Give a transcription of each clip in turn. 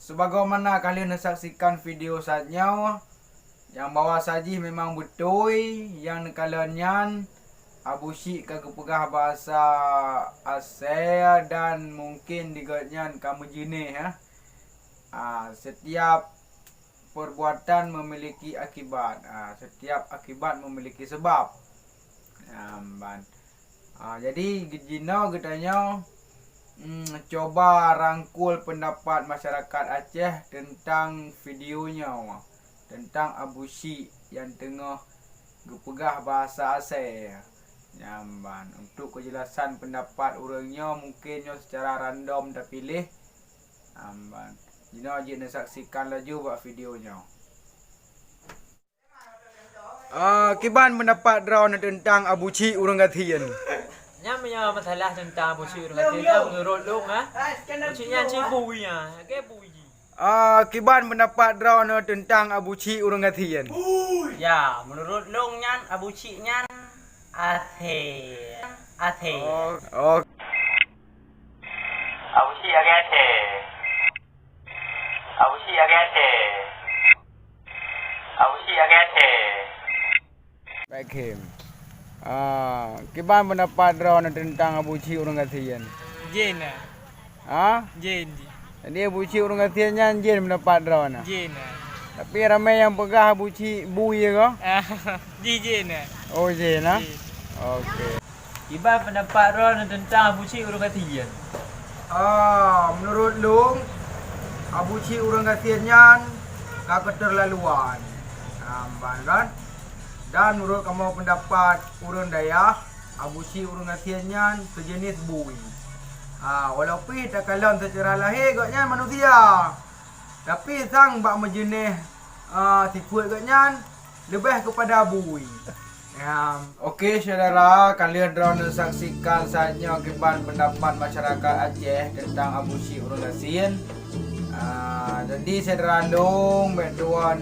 Sebagaimana kalian saksikan video saatnya, yang bawah saji memang betul, yang kalian Abu Syik kagak pegah bahasa Asia dan mungkin digotnya kamu jenis ya. Setiap perbuatan memiliki akibat. Setiap akibat memiliki sebab. Jadi Gino katanya coba rangkul pendapat masyarakat Aceh tentang videonya, tentang Abu Syik yang tengah gepegah bahasa Aceh. Untuk kejelasan pendapat orangnya mungkinnya secara random dah pilih. Gino je nak saksikan laju buat videonya. Kiban pendapat drone tentang Abu Syik orang Gatian. Nya punya masalah tentang Abu Syik orang Gatian menurut long Abu Syik yang cik bui ke bui. Kiban pendapat drone tentang Abu Syik orang Gatian. Ya, menurut long nyan Abu Syik nyan Ate. Abu Syik agate. Abu Syik agate. Abu Syik agate. Baik him. Kiban pendapat drone tentang Abu Syik orang Gatian. Jen. Jen. Jadi Abu Syik orang Gatian nyan jen pendapat drone. Jen. Tapi ramai yang pegah Abu Syik bui ke? Jen. Oh jen lah. Okey. Iban pendapat ron tentang Abu Syik orang Gatian. Menurut Long, Abu Syik orang Gatian nyan kagak keterlaluan. Kan? Dan menurut kamu pendapat urang Dayak, Abu Syik orang Gatian nyan sejenis bui. Walaupun tak kalah secara lahir gaknya manusia. Tapi sang bak menjenis sifat gaknya lebih kepada bui. Okey saudara, kalian drone saksikan saatnya akibat pendapat masyarakat Aceh tentang Abu Syik orang Gatian. Jadi saudara Long berdua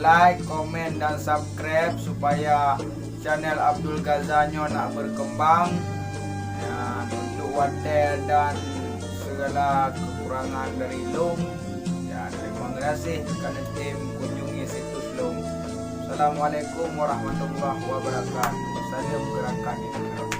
like, komen dan subscribe supaya channel Abdul Gaza nyo nak berkembang. Ya, untuk water dan segala kekurangan dari Long. Ya, terima kasih kerana tim kunjungi situs Long. Assalamualaikum warahmatullahi wabarakatuh. Salam gerakan ini.